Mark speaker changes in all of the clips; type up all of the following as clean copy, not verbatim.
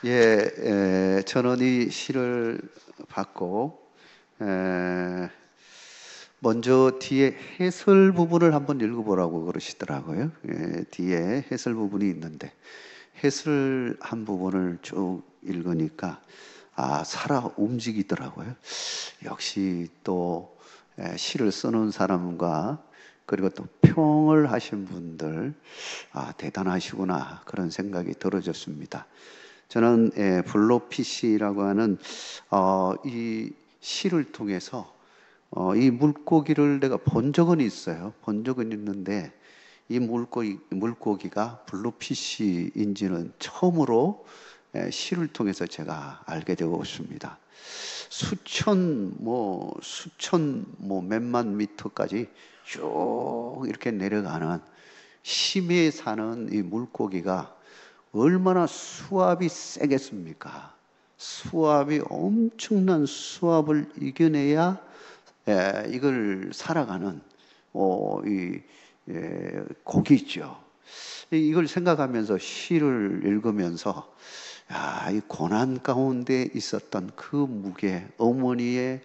Speaker 1: 저는 이 시를 받고 먼저 뒤에 해설 부분을 한번 읽어보라고 그러시더라고요. 뒤에 해설 부분이 있는데 해설 한 부분을 쭉 읽으니까 살아 움직이더라고요. 역시 또 시를 쓰는 사람과 그리고 또 평을 하신 분들 대단하시구나 그런 생각이 들어졌습니다. 저는 블로피시라고 하는 이 시를 통해서 이 물고기를 내가 본 적은 있어요. 본 적은 있는데 이 물고기가 블루피시인지는 처음으로 시를 통해서 제가 알게 되었습니다. 수천 몇만 미터까지 쭉 이렇게 내려가는 심해에 사는 이 물고기가 얼마나 수압이 세겠습니까? 수압이 엄청난 수압을 이겨내야 이걸 살아가는 고기죠. 이걸 생각하면서 시를 읽으면서 이 고난 가운데 있었던 그 무게, 어머니의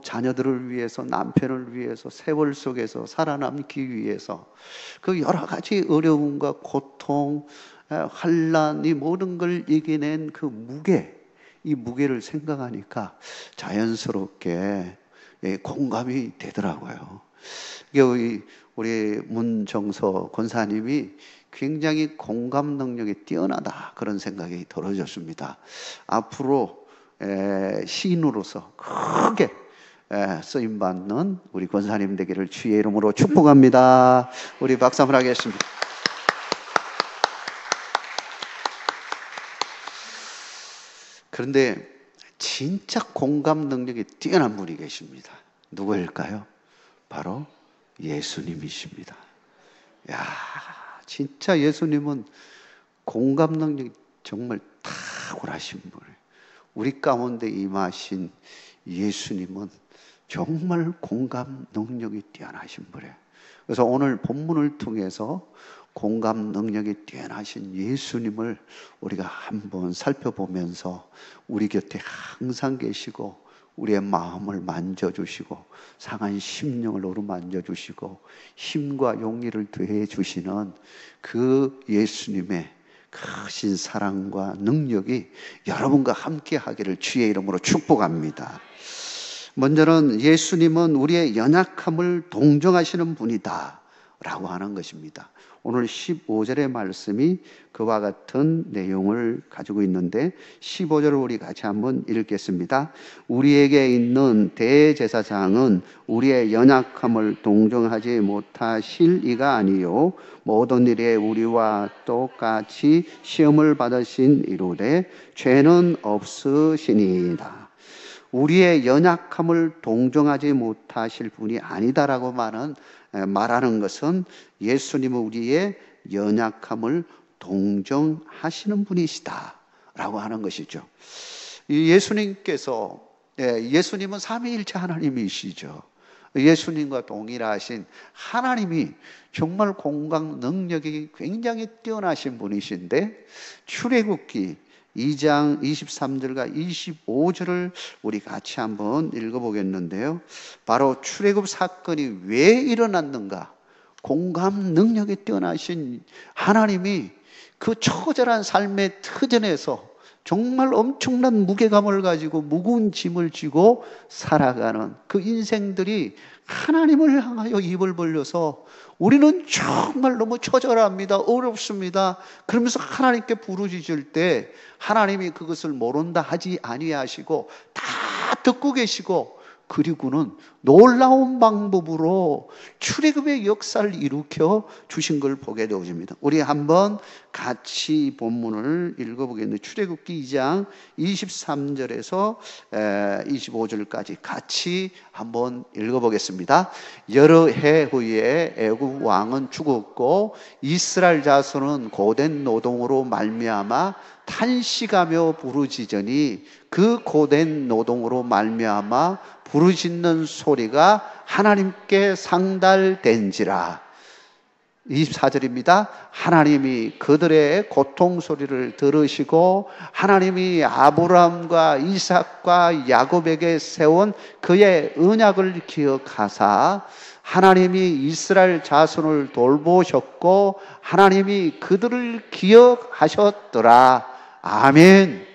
Speaker 1: 자녀들을 위해서, 남편을 위해서, 세월 속에서 살아남기 위해서 그 여러 가지 어려움과 고통, 환난, 이 모든 걸 이겨낸 그 무게, 이 무게를 생각하니까 자연스럽게 공감이 되더라고요. 우리 문정서 권사님이 굉장히 공감 능력이 뛰어나다 그런 생각이 들어졌습니다. 앞으로 시인으로서 크게 쓰임받는 우리 권사님 되기를 주의 이름으로 축복합니다. 우리 박수 한번 하겠습니다. 그런데 진짜 공감 능력이 뛰어난 분이 계십니다. 누구일까요? 바로 예수님이십니다. 진짜 예수님은 공감 능력이 정말 탁월하신 분이에요. 우리 가운데 임하신 예수님은 정말 공감 능력이 뛰어나신 분이에요. 그래서 오늘 본문을 통해서 공감 능력이 뛰어나신 예수님을 우리가 한번 살펴보면서 우리 곁에 항상 계시고 우리의 마음을 만져주시고 상한 심령을 어루만져주시고 힘과 용기를 더해주시는 그 예수님의 크신 사랑과 능력이 여러분과 함께 하기를 주의 이름으로 축복합니다. 먼저는 예수님은 우리의 연약함을 동정하시는 분이다 라고 하는 것입니다. 오늘 15절의 말씀이 그와 같은 내용을 가지고 있는데 15절을 우리 같이 한번 읽겠습니다. 우리에게 있는 대제사장은 우리의 연약함을 동정하지 못하실 이가 아니요 모든 일에 우리와 똑같이 시험을 받으신 이로되 죄는 없으시니이다. 우리의 연약함을 동정하지 못하실 분이 아니다라고 말하는 것은 예수님은 우리의 연약함을 동정하시는 분이시다 라고 하는 것이죠. 예수님은 삼위일체 하나님이시죠. 예수님과 동일하신 하나님이 정말 공감 능력이 굉장히 뛰어나신 분이신데 출애굽기 2장 23절과 25절을 우리 같이 한번 읽어보겠는데요. 바로 출애굽 사건이 왜 일어났는가? 공감 능력이 뛰어나신 하나님이 그 처절한 삶의 터전에서 정말 엄청난 무게감을 가지고 무거운 짐을 지고 살아가는 그 인생들이 하나님을 향하여 입을 벌려서 우리는 정말 너무 처절합니다. 어렵습니다. 그러면서 하나님께 부르짖을 때 하나님이 그것을 모른다 하지 아니하시고 다 듣고 계시고 그리고는 놀라운 방법으로 출애굽의 역사를 일으켜 주신 걸 보게 되어집니다. 우리 한번 같이 본문을 읽어보겠는데 출애굽기 2장 23절에서 25절까지 같이 한번 읽어보겠습니다. 여러 해 후에 애굽 왕은 죽었고 이스라엘 자손은 고된 노동으로 말미암아 탄식하며 부르짖으니 그 고된 노동으로 말미암아 부르짖는 소리가 하나님께 상달된지라. 24절입니다. 하나님이 그들의 고통 소리를 들으시고 하나님이 아브라함과 이삭과 야곱에게 세운 그의 언약을 기억하사 하나님이 이스라엘 자손을 돌보셨고 하나님이 그들을 기억하셨더라. 아멘.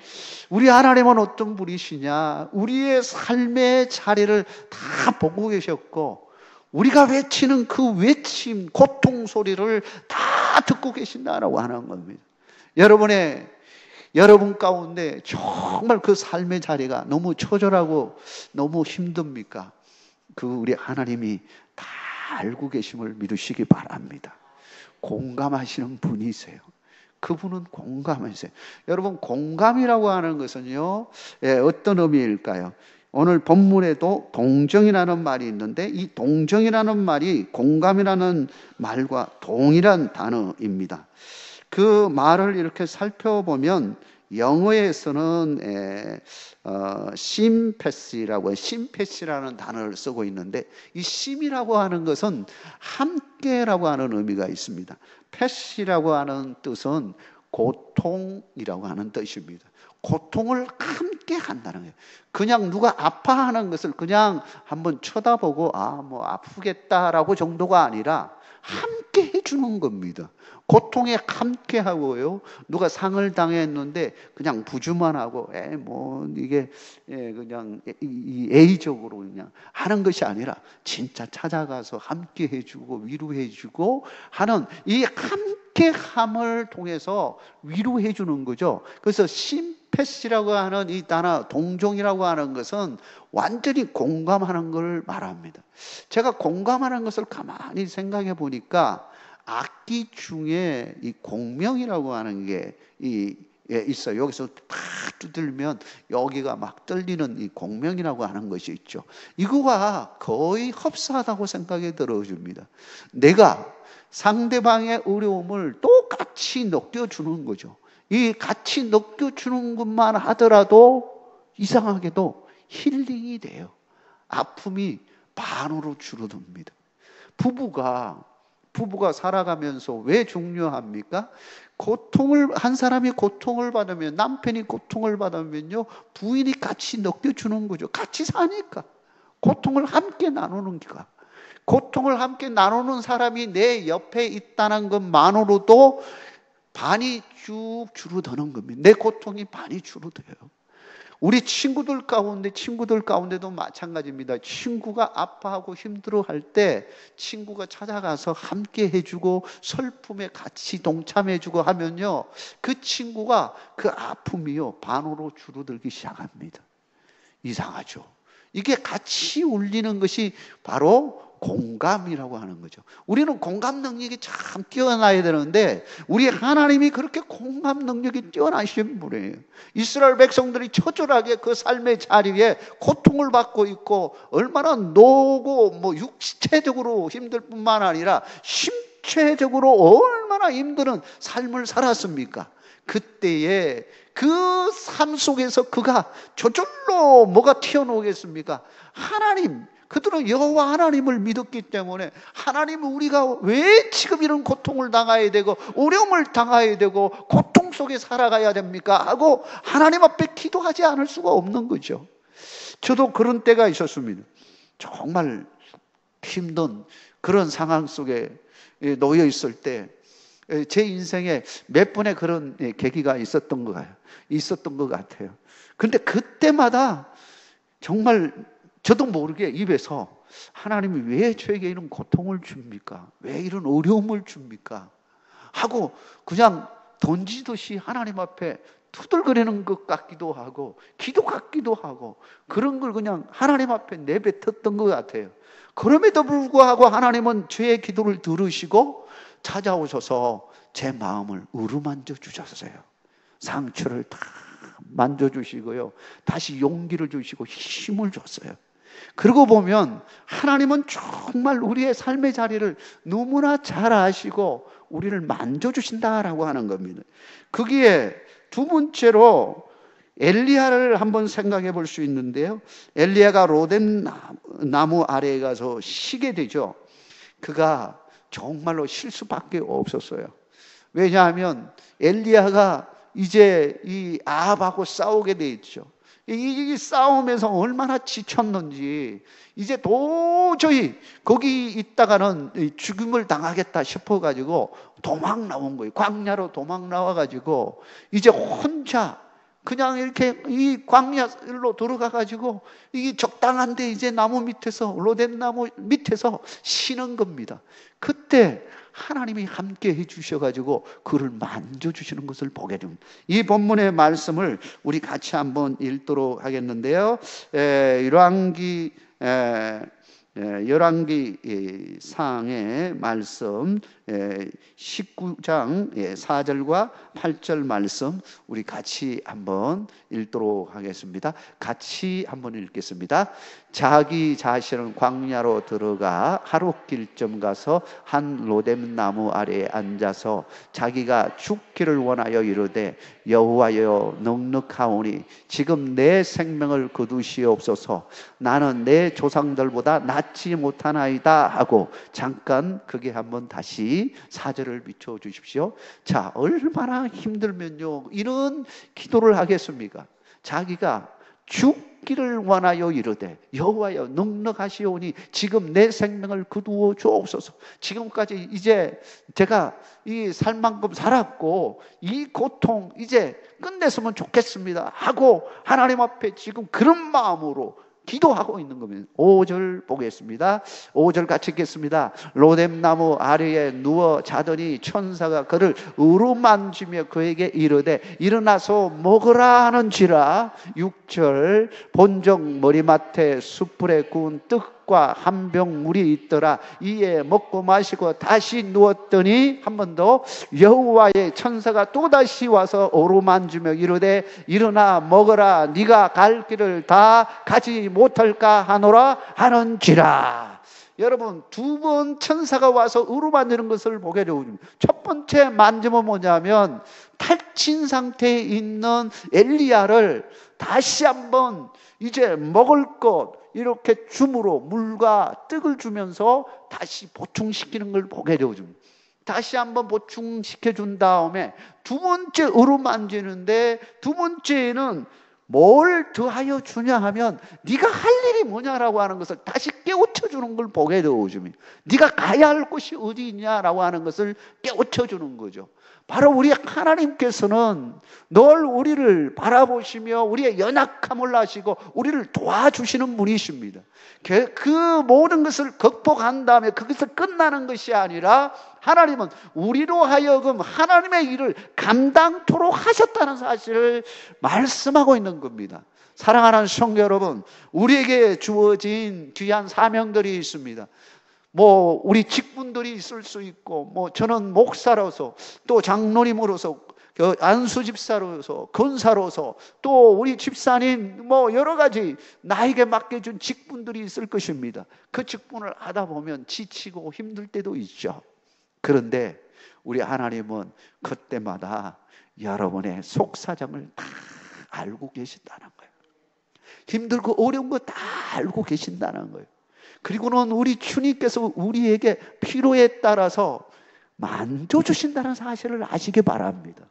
Speaker 1: 우리 하나님은 어떤 분이시냐? 우리의 삶의 자리를 다 보고 계셨고 우리가 외치는 그 외침, 고통 소리를 다 듣고 계신다라고 하는 겁니다. 여러분 가운데 정말 그 삶의 자리가 너무 처절하고 너무 힘듭니까? 그 우리 하나님이 다 알고 계심을 믿으시기 바랍니다. 공감하시는 분이세요. 그분은 공감하세요. 여러분, 공감이라고 하는 것은요, 어떤 의미일까요? 오늘 본문에도 동정이라는 말이 있는데 이 동정이라는 말이 공감이라는 말과 동일한 단어입니다. 그 말을 이렇게 살펴보면 영어에서는 심패시라는 단어를 쓰고 있는데 이 심이라고 하는 것은 함께라고 하는 의미가 있습니다. 패시라고 하는 뜻은 고통이라고 하는 뜻입니다. 고통을 함께 한다는 거예요. 그냥 누가 아파하는 것을 그냥 한번 쳐다보고 뭐 아프겠다라고 정도가 아니라 함께 해주는 겁니다. 고통에 함께 하고요. 누가 상을 당했는데 그냥 부주만 하고 이게 그냥 A적으로 그냥 하는 것이 아니라 진짜 찾아가서 함께 해주고 위로해주고 하는 이 함께함을 통해서 위로해주는 거죠. 그래서 심패시라고 하는 이 단어 동정이라고 하는 것은 완전히 공감하는 걸 말합니다. 제가 공감하는 것을 가만히 생각해 보니까 악기 중에 이 공명이라고 하는 게 있어요. 여기서 다 두들면 여기가 막 떨리는 이 공명이라고 하는 것이 있죠. 이거가 거의 흡사하다고 생각이 들어집니다. 내가 상대방의 어려움을 똑같이 느껴주는 거죠. 이 같이 느껴주는 것만 하더라도 이상하게도 힐링이 돼요. 아픔이 반으로 줄어듭니다. 부부가 살아가면서 왜 중요합니까? 한 사람이 고통을 받으면, 남편이 고통을 받으면요, 부인이 같이 느껴주는 거죠. 같이 사니까. 고통을 함께 나누는 기가. 고통을 함께 나누는 사람이 내 옆에 있다는 것만으로도 반이 쭉 줄어드는 겁니다. 내 고통이 반이 줄어들어요. 우리 친구들 가운데도 마찬가지입니다. 친구가 아파하고 힘들어할 때 친구가 찾아가서 함께 해주고 슬픔에 같이 동참해주고 하면요, 그 친구가 그 아픔이요 반으로 줄어들기 시작합니다. 이상하죠? 이게 같이 울리는 것이 바로 공감이라고 하는 거죠. 우리는 공감 능력이 참 뛰어나야 되는데 우리 하나님이 그렇게 공감 능력이 뛰어나신 분이에요. 이스라엘 백성들이 처절하게 그 삶의 자리에 고통을 받고 있고 얼마나 노고 육체적으로 힘들 뿐만 아니라 심체적으로 얼마나 힘든 삶을 살았습니까? 그때에 그 삶 속에서 그가 저절로 뭐가 튀어나오겠습니까? 그들은 여호와 하나님을 믿었기 때문에 하나님은 우리가 왜 지금 이런 고통을 당해야 되고 어려움을 당해야 되고 고통 속에 살아가야 됩니까? 하고 하나님 앞에 기도하지 않을 수가 없는 거죠. 저도 그런 때가 있었습니다. 정말 힘든 그런 상황 속에 놓여 있을 때 제 인생에 몇 번의 그런 계기가 있었던 것 같아요. 근데 그때마다 정말 저도 모르게 입에서 하나님이 왜 저에게 이런 고통을 줍니까? 왜 이런 어려움을 줍니까? 하고 그냥 던지듯이 하나님 앞에 투덜거리는 것 같기도 하고 기도 같기도 하고 그런 걸 그냥 하나님 앞에 내뱉었던 것 같아요. 그럼에도 불구하고 하나님은 저의 기도를 들으시고 찾아오셔서 제 마음을 어루만져 주셨어요. 상처를 다 만져주시고요. 다시 용기를 주시고 힘을 줬어요. 그러고 보면 하나님은 정말 우리의 삶의 자리를 너무나 잘 아시고 우리를 만져주신다라고 하는 겁니다. 거기에 두 번째로 엘리야를 한번 생각해 볼 수 있는데요. 엘리야가 로뎀 나무 아래에 가서 쉬게 되죠. 그가 정말로 실수밖에 없었어요. 왜냐하면 엘리야가 이제 이 아합하고 싸우게 돼 있죠. 이 싸움에서 얼마나 지쳤는지 이제 도저히 거기 있다가는 죽음을 당하겠다 싶어가지고 도망 나온 거예요. 광야로 도망 나와가지고 이제 혼자 그냥 이렇게 이 광야로 들어가가지고 이 적당한데 이제 나무 밑에서 로뎀 나무 밑에서 쉬는 겁니다. 그때 하나님이 함께 해주셔가지고 그를 만져주시는 것을 보게 됩니다. 이 본문의 말씀을 우리 같이 한번 읽도록 하겠는데요. 열왕기 상의 말씀 19장 4절과 8절 말씀 우리 같이 한번 읽도록 하겠습니다. 같이 한번 읽겠습니다. 자기 자신은 광야로 들어가 하룻길쯤 가서 한 로뎀 나무 아래에 앉아서 자기가 죽기를 원하여 이르되 여호와여 넉넉하오니 지금 내 생명을 거두시옵소서. 나는 내 조상들보다 낫지 못하나이다 하고 잠깐 그게 한번 다시 4절을 비춰 주십시오. 자, 얼마나 힘들면요 이런 기도를 하겠습니까? 자기가 죽기를 원하여 이르되 여호와여 넉넉하시오니 지금 내 생명을 거두어 주옵소서. 지금까지 이제 제가 이 살만큼 살았고 이 고통 이제 끝냈으면 좋겠습니다 하고 하나님 앞에 지금 그런 마음으로 기도하고 있는 겁니다. 5절 보겠습니다. 5절 같이 읽겠습니다. 로뎀 나무 아래에 누워 자더니 천사가 그를 으루만지며 그에게 이르되 일어나서 먹으라 하는지라. 6절 본적 머리맡에 숯불에 구운 떡과 한 병 물이 있더라. 이에 먹고 마시고 다시 누웠더니 한 번 더 여호와의 천사가 또다시 와서 어루만지며 이르되 일어나 먹으라. 네가 갈 길을 다 가지 못할까 하노라 하는지라. 여러분, 두 번 천사가 와서 어루만지는 것을 보게 되옵니다. 첫 번째 만짐은 뭐냐면 탈진 상태에 있는 엘리야를 다시 한번 이제 먹을 것 이렇게 줌으로 물과 떡을 주면서 다시 보충시키는 걸 보게 되어줍니다. 다시 한번 보충시켜 준 다음에 두 번째 어루만지는데 두 번째는 뭘 더하여 주냐 하면 네가 할 일이 뭐냐라고 하는 것을 다시 깨우쳐 주는 걸 보게 되어줍니다. 네가 가야 할 곳이 어디 있냐라고 하는 것을 깨우쳐 주는 거죠. 바로 우리 하나님께서는 늘 우리를 바라보시며 우리의 연약함을 아시고 우리를 도와주시는 분이십니다. 그 모든 것을 극복한 다음에 그것을 끝나는 것이 아니라 하나님은 우리로 하여금 하나님의 일을 감당토록 하셨다는 사실을 말씀하고 있는 겁니다. 사랑하는 성도 여러분, 우리에게 주어진 귀한 사명들이 있습니다. 우리 직분들이 있을 수 있고, 저는 목사로서, 또 장로님으로서, 안수 집사로서, 권사로서, 또 우리 집사님, 여러 가지 나에게 맡겨준 직분들이 있을 것입니다. 그 직분을 하다 보면 지치고 힘들 때도 있죠. 그런데 우리 하나님은 그때마다 여러분의 속사정을 다 알고 계신다는 거예요. 힘들고 어려운 거 다 알고 계신다는 거예요. 그리고는 우리 주님께서 우리에게 필요에 따라서 만져주신다는 사실을 아시기 바랍니다.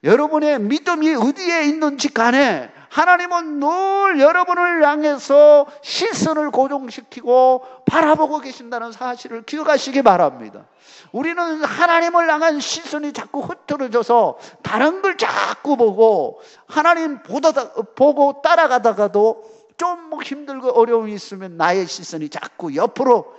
Speaker 1: 여러분의 믿음이 어디에 있는지 간에 하나님은 늘 여러분을 향해서 시선을 고정시키고 바라보고 계신다는 사실을 기억하시기 바랍니다. 우리는 하나님을 향한 시선이 자꾸 흐트러져서 다른 걸 자꾸 보고 하나님 보고 따라가다가도 좀 힘들고 어려움이 있으면 나의 시선이 자꾸 옆으로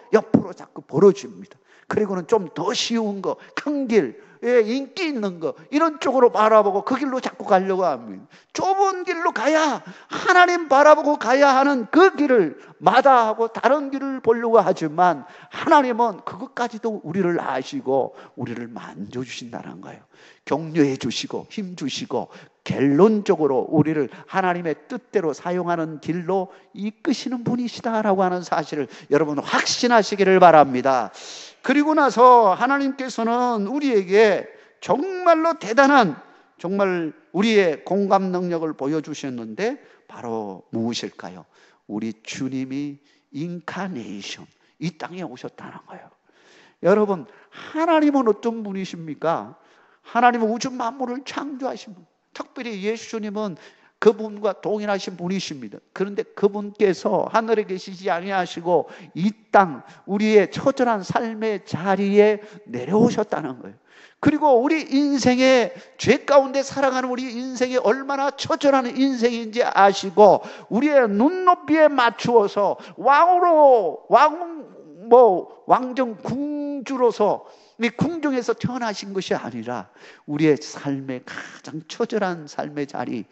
Speaker 1: 자꾸 벌어집니다. 그리고는 좀 더 쉬운 거, 큰 길, 인기 있는 거 이런 쪽으로 바라보고 그 길로 자꾸 가려고 합니다. 좁은 길로 가야 하나님 바라보고 가야 하는 그 길을 마다하고 다른 길을 보려고 하지만 하나님은 그것까지도 우리를 아시고 우리를 만져주신다는 거예요. 격려해 주시고 힘 주시고 결론적으로 우리를 하나님의 뜻대로 사용하는 길로 이끄시는 분이시다라고 하는 사실을 여러분 확신하시기를 바랍니다. 그리고 나서 하나님께서는 우리에게 정말로 대단한 정말 우리의 공감 능력을 보여주셨는데 바로 무엇일까요? 우리 주님이 인카네이션, 이 땅에 오셨다는 거예요. 여러분, 하나님은 어떤 분이십니까? 하나님은 우주 만물을 창조하신 분. 특별히 예수님은 그분과 동일하신 분이십니다. 그런데 그분께서 하늘에 계시지 아니하시고 이 땅, 우리의 처절한 삶의 자리에 내려오셨다는 거예요. 그리고 우리 인생의 죄 가운데 살아가는 우리 인생이 얼마나 처절한 인생인지 아시고 우리의 눈높이에 맞추어서 왕정 궁주로서 이 궁정에서 태어나신 것이 아니라 우리의 삶의 가장 처절한 삶의 자리,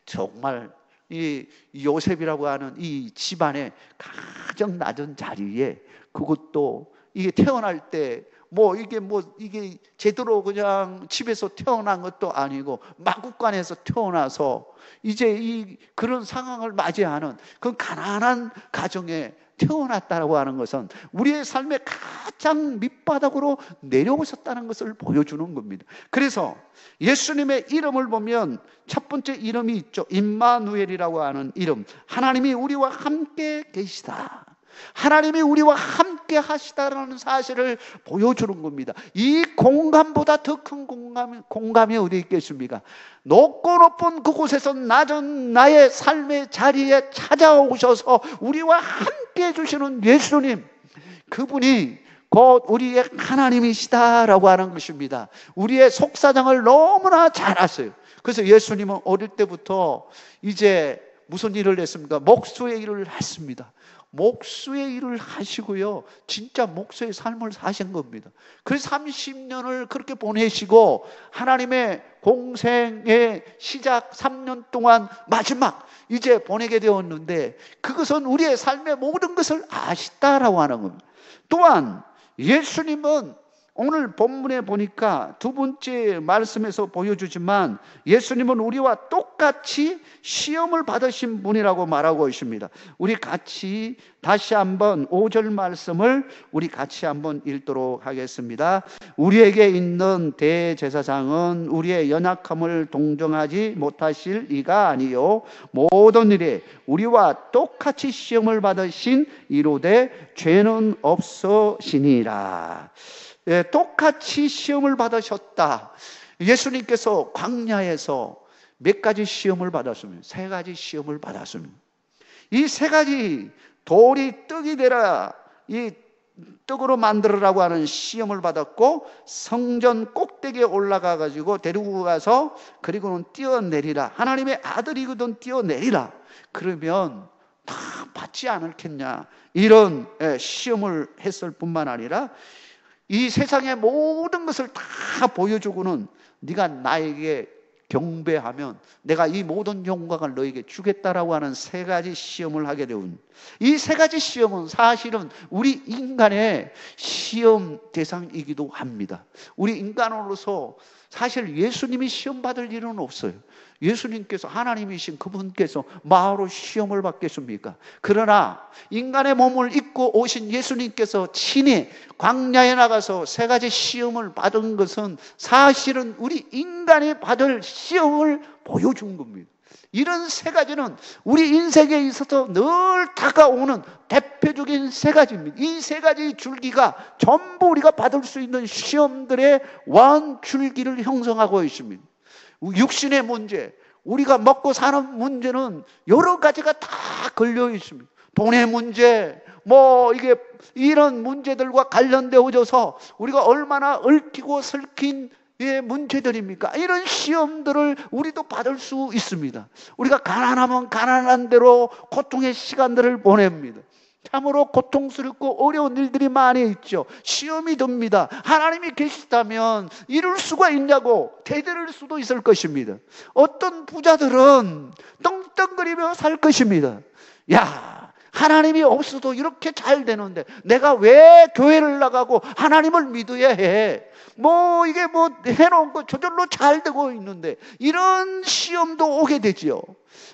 Speaker 1: 정말 이 요셉이라고 하는 이 집안의 가장 낮은 자리에, 그것도 이게 태어날 때 이게 제대로 그냥 집에서 태어난 것도 아니고 마구간에서 태어나서 이제 그런 상황을 맞이하는 그 가난한 가정에 태어났다고 하는 것은 우리의 삶의 가장 밑바닥으로 내려오셨다는 것을 보여주는 겁니다. 그래서 예수님의 이름을 보면 첫 번째 이름이 있죠. 임마누엘이라고 하는 이름. 하나님이 우리와 함께 계시다. 하나님이 우리와 함께 하시다라는 사실을 보여주는 겁니다. 이 공감보다 더 큰 공감이 어디 있겠습니까? 높고 높은 그곳에서 낮은 나의 삶의 자리에 찾아오셔서 우리와 함께 해주시는 예수님, 그분이 곧 우리의 하나님이시다라고 하는 것입니다. 우리의 속사정을 너무나 잘 아세요. 그래서 예수님은 어릴 때부터 이제 무슨 일을 했습니까? 목수의 일을 했습니다. 목수의 일을 하시고요, 진짜 목수의 삶을 사신 겁니다. 그래서 30년을 그렇게 보내시고 하나님의 공생의 시작 3년 동안 마지막 이제 보내게 되었는데, 그것은 우리의 삶의 모든 것을 아시다라고 하는 겁니다. 또한 예수님은 오늘 본문에 보니까 두 번째 말씀에서 보여주지만 예수님은 우리와 똑같이 시험을 받으신 분이라고 말하고 있습니다. 우리 같이 다시 한번 5절 말씀을 우리 같이 한번 읽도록 하겠습니다. 우리에게 있는 대제사장은 우리의 연약함을 동정하지 못하실 이가 아니요 모든 일에 우리와 똑같이 시험을 받으신 이로되 죄는 없으시니라. 예, 똑같이 시험을 받으셨다. 예수님께서 광야에서 몇 가지 시험을 받았습니다. 3가지 시험을 받았습니다. 이 3가지 돌이 떡이 되라, 이 떡으로 만들으라고 하는 시험을 받았고, 성전 꼭대기에 올라가 가지고 데리고 가서 그리고는 뛰어내리라, 하나님의 아들이거든 뛰어내리라, 그러면 다 받지 않을겠냐, 이런 시험을 했을 뿐만 아니라 이 세상의 모든 것을 다 보여주고는 네가 나에게 경배하면 내가 이 모든 영광을 너에게 주겠다라고 하는 3가지 시험을 하게 되온, 이 3가지 시험은 사실은 우리 인간의 시험 대상이기도 합니다. 우리 인간으로서 사실 예수님이 시험 받을 일은 없어요. 예수님께서, 하나님이신 그분께서 마으로 시험을 받겠습니까? 그러나 인간의 몸을 입고 오신 예수님께서 친히 광야에 나가서 3가지 시험을 받은 것은 사실은 우리 인간이 받을 시험을 보여준 겁니다. 이런 3가지는 우리 인생에 있어서 늘 다가오는 대표적인 3가지입니다. 이 3가지 줄기가 전부 우리가 받을 수 있는 시험들의 완줄기를 형성하고 있습니다. 육신의 문제, 우리가 먹고 사는 문제는 여러 가지가 다 걸려 있습니다. 돈의 문제, 이게 이런 문제들과 관련되어져서 우리가 얼마나 얽히고 설킨 문제들입니까? 이런 시험들을 우리도 받을 수 있습니다. 우리가 가난하면 가난한 대로 고통의 시간들을 보냅니다. 참으로 고통스럽고 어려운 일들이 많이 있죠. 시험이 듭니다. 하나님이 계시다면 이룰 수가 있냐고 대들을 수도 있을 것입니다. 어떤 부자들은 떵떵거리며 살 것입니다. 야, 하나님이 없어도 이렇게 잘 되는데 내가 왜 교회를 나가고 하나님을 믿어야 해? 이게 해놓은 거 저절로 잘 되고 있는데, 이런 시험도 오게 되지요.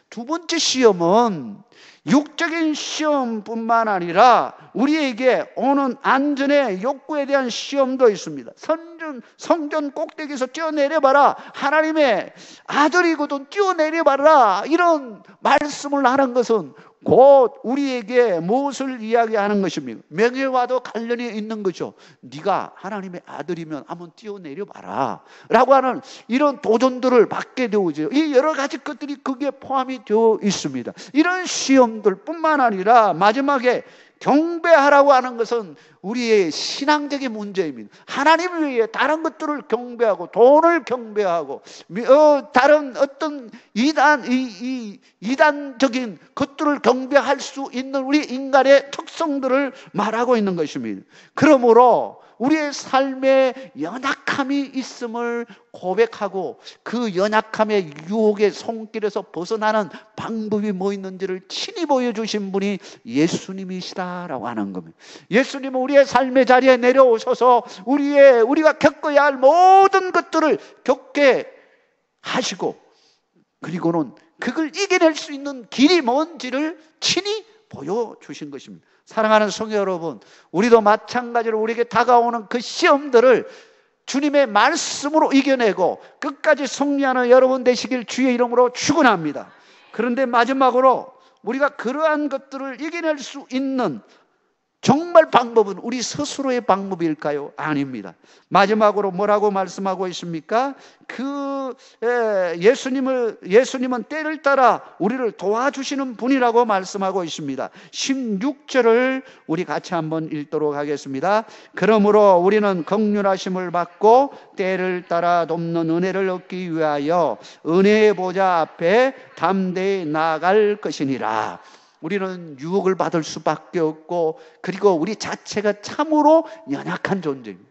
Speaker 1: 두 번째 시험은 육적인 시험뿐만 아니라 우리에게 오는 안전의 욕구에 대한 시험도 있습니다. 그러면 성전 꼭대기에서 뛰어내려봐라, 하나님의 아들이거든 뛰어내려봐라, 이런 말씀을 하는 것은 곧 우리에게 무엇을 이야기하는 것입니까? 명예와도 관련이 있는 거죠. 네가 하나님의 아들이면 한번 뛰어내려봐라 라고 하는 이런 도전들을 받게 되오죠. 이 여러 가지 것들이 거기에 포함이 되어 있습니다. 이런 시험들 뿐만 아니라 마지막에 경배하라고 하는 것은 우리의 신앙적인 문제입니다. 하나님 외에 다른 것들을 경배하고 돈을 경배하고 다른 어떤 이단적인 것들을 경배할 수 있는 우리 인간의 특성들을 말하고 있는 것입니다. 그러므로 우리의 삶에 연약함이 있음을 고백하고 그 연약함의 유혹의 손길에서 벗어나는 방법이 뭐 있는지를 친히 보여주신 분이 예수님이시다라고 하는 겁니다. 예수님은 우리의 삶의 자리에 내려오셔서 우리가 겪어야 할 모든 것들을 겪게 하시고, 그리고는 그걸 이겨낼 수 있는 길이 뭔지를 친히 보여주신 것입니다. 사랑하는 성도 여러분, 우리도 마찬가지로 우리에게 다가오는 그 시험들을 주님의 말씀으로 이겨내고 끝까지 승리하는 여러분 되시길 주의 이름으로 축원합니다. 그런데 마지막으로 우리가 그러한 것들을 이겨낼 수 있는 정말 방법은 우리 스스로의 방법일까요? 아닙니다. 마지막으로 뭐라고 말씀하고 있습니까? 예수님은 때를 따라 우리를 도와주시는 분이라고 말씀하고 있습니다. 16절을 우리 같이 한번 읽도록 하겠습니다. 그러므로 우리는 긍휼하심을 받고 때를 따라 돕는 은혜를 얻기 위하여 은혜의 보좌 앞에 담대히 나아갈 것이니라. 우리는 유혹을 받을 수밖에 없고, 그리고 우리 자체가 참으로 연약한 존재입니다.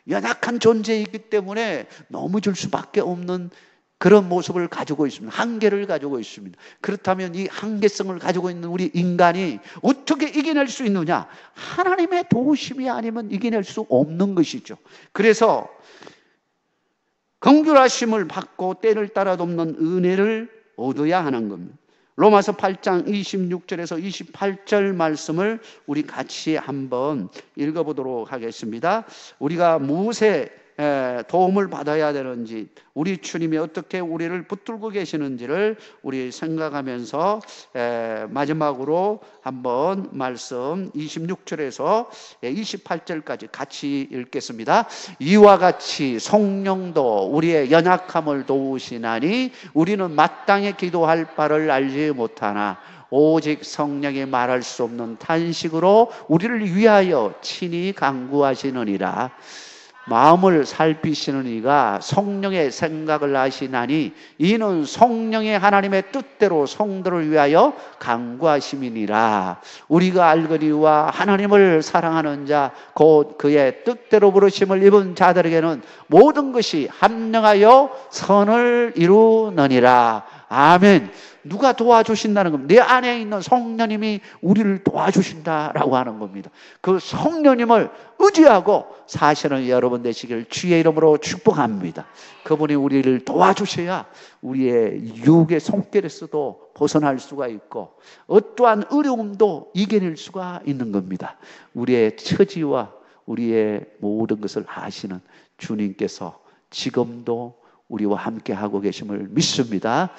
Speaker 1: 연약한 존재이기 때문에 넘어질 수밖에 없는 그런 모습을 가지고 있습니다. 한계를 가지고 있습니다. 그렇다면 이 한계성을 가지고 있는 우리 인간이 어떻게 이겨낼 수 있느냐? 하나님의 도우심이 아니면 이겨낼 수 없는 것이죠. 그래서 긍휼하심을 받고 때를 따라 돕는 은혜를 얻어야 하는 겁니다. 로마서 8장 26절에서 28절 말씀을 우리 같이 한번 읽어보도록 하겠습니다. 우리가 무엇에 도움을 받아야 되는지, 우리 주님이 어떻게 우리를 붙들고 계시는지를 우리 생각하면서 마지막으로 한번 말씀 26절에서 28절까지 같이 읽겠습니다. 이와 같이 성령도 우리의 연약함을 도우시나니 우리는 마땅히 기도할 바를 알지 못하나 오직 성령이 말할 수 없는 탄식으로 우리를 위하여 친히 간구하시느니라. 마음을 살피시는 이가 성령의 생각을 아시나니 이는 성령의 하나님의 뜻대로 성도를 위하여 간구하심이니라. 우리가 알거니와 하나님을 사랑하는 자 곧 그의 뜻대로 부르심을 입은 자들에게는 모든 것이 합력하여 선을 이루느니라. 아멘. 누가 도와주신다는 겁니다. 내 안에 있는 성령님이 우리를 도와주신다라고 하는 겁니다. 그 성령님을 의지하고 사시는 여러분 되시길 주의 이름으로 축복합니다. 그분이 우리를 도와주셔야 우리의 유혹의 손길에서도 벗어날 수가 있고 어떠한 어려움도 이겨낼 수가 있는 겁니다. 우리의 처지와 우리의 모든 것을 아시는 주님께서 지금도 우리와 함께 하고 계심을 믿습니다.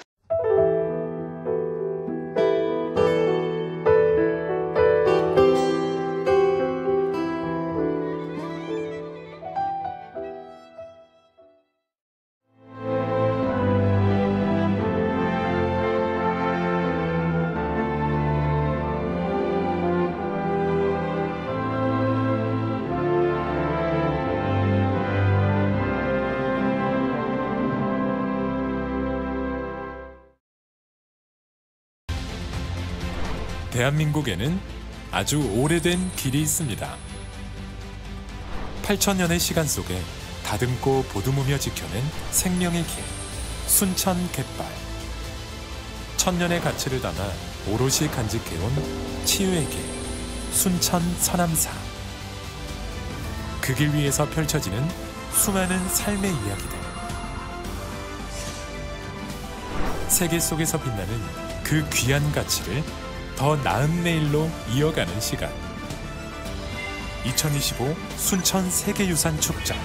Speaker 2: 대한민국에는 아주 오래된 길이 있습니다. 8,000년의 시간 속에 다듬고 보듬으며 지켜낸 생명의 길, 순천 갯발. 1,000년의 가치를 담아 오롯이 간직해온 치유의 길, 순천 서남사. 그 길 위에서 펼쳐지는 수많은 삶의 이야기들. 세계 속에서 빛나는 그 귀한 가치를 더 나은 내일로 이어가는 시간. 2025 순천 세계유산 축전.